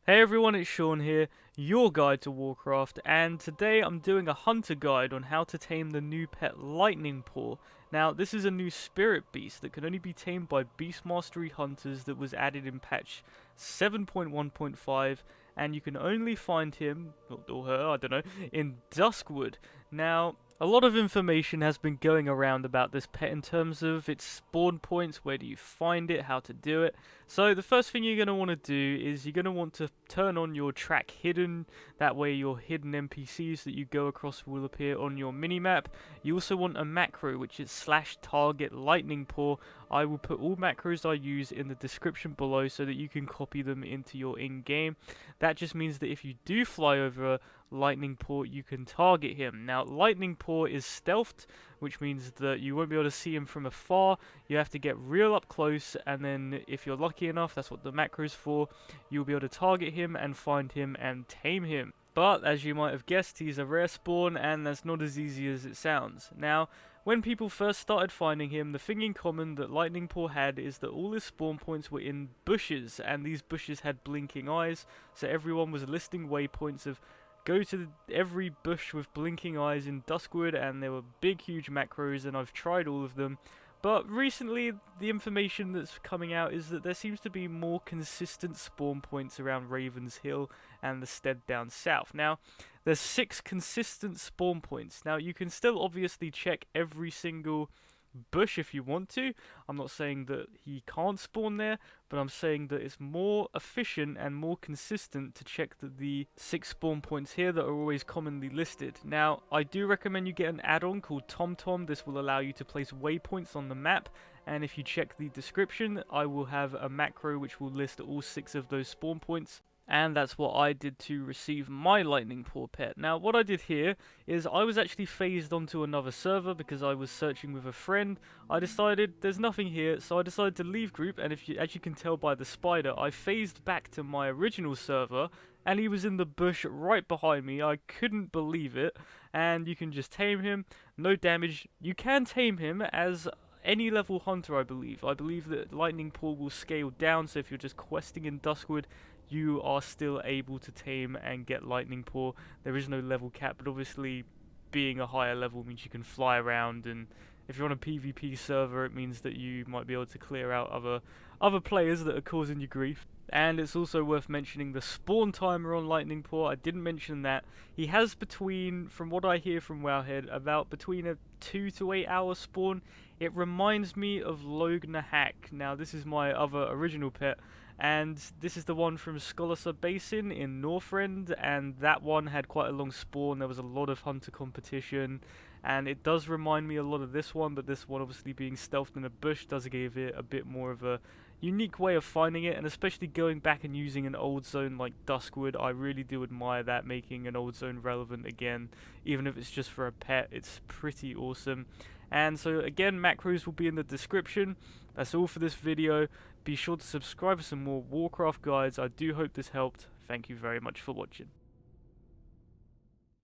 Hey everyone, it's Sean here, your guide to Warcraft, and today I'm doing a hunter guide on how to tame the new pet Lightning Paw. Now, this is a new spirit beast that can only be tamed by beast mastery hunters that was added in patch 7.1.5, and you can only find him, or her, I don't know, in Duskwood. Now, a lot of information has been going around about this pet in terms of its spawn points, where do you find it, how to do it. So the first thing you're going to want to do is you're going to want to turn on your track hidden. That way your hidden NPCs that you go across will appear on your minimap. You also want a macro, which is /target lightning paw. I will put all macros I use in the description below so that you can copy them into your in-game. That just means that if you do fly over Lightning Paw, you can target him. Now, Lightning Paw is stealthed, which means that you won't be able to see him from afar. You have to get real up close, and then if you're lucky enough, that's what the macro's for, you'll be able to target him and find him and tame him. But, as you might have guessed, he's a rare spawn, and that's not as easy as it sounds. Now, when people first started finding him, the thing in common that Lightning Paw had is that all his spawn points were in bushes, and these bushes had blinking eyes, so everyone was listing waypoints of go to every bush with blinking eyes in Duskwood, and there were big huge macros, and I've tried all of them. But recently, the information that's coming out is that there seems to be more consistent spawn points around Raven's Hill and the stead down south. Now, there's 6 consistent spawn points. Now, you can still obviously check every single bush if you want to. I'm not saying that he can't spawn there, but I'm saying that it's more efficient and more consistent to check that the 6 spawn points here that are always commonly listed. Now, I do recommend you get an add-on called TomTom. This will allow you to place waypoints on the map, and if you check the description, I will have a macro which will list all 6 of those spawn points. And that's what I did to receive my Lightning Paw pet. Now, what I did here is I was actually phased onto another server because I was searching with a friend. I decided there's nothing here, so I decided to leave group, and as you can tell by the spider, I phased back to my original server, and he was in the bush right behind me. I couldn't believe it, and you can just tame him, no damage. You can tame him as any level hunter, I believe. I believe that Lightning Paw will scale down, so if you're just questing in Duskwood, you are still able to tame and get Lightning Paw. There is no level cap, but obviously being a higher level means you can fly around, and if you're on a PvP server, it means that you might be able to clear out other players that are causing you grief. And it's also worth mentioning the spawn timer on Lightning Paw. I didn't mention that. He has between, from what I hear from Wowhead, about between a 2 to 8 hour spawn. It reminds me of Lognahak. Now, this is my other original pet, and this is the one from Scholarsa Basin in Northrend, and that one had quite a long spawn. There was a lot of hunter competition, and it does remind me a lot of this one, but this one obviously being stealthed in a bush does give it a bit more of a unique way of finding it, and especially going back and using an old zone like Duskwood, I really do admire that, making an old zone relevant again, even if it's just for a pet. It's pretty awesome. And so again, macros will be in the description. That's all for this video. Be sure to subscribe for some more Warcraft guides. I do hope this helped. Thank you very much for watching.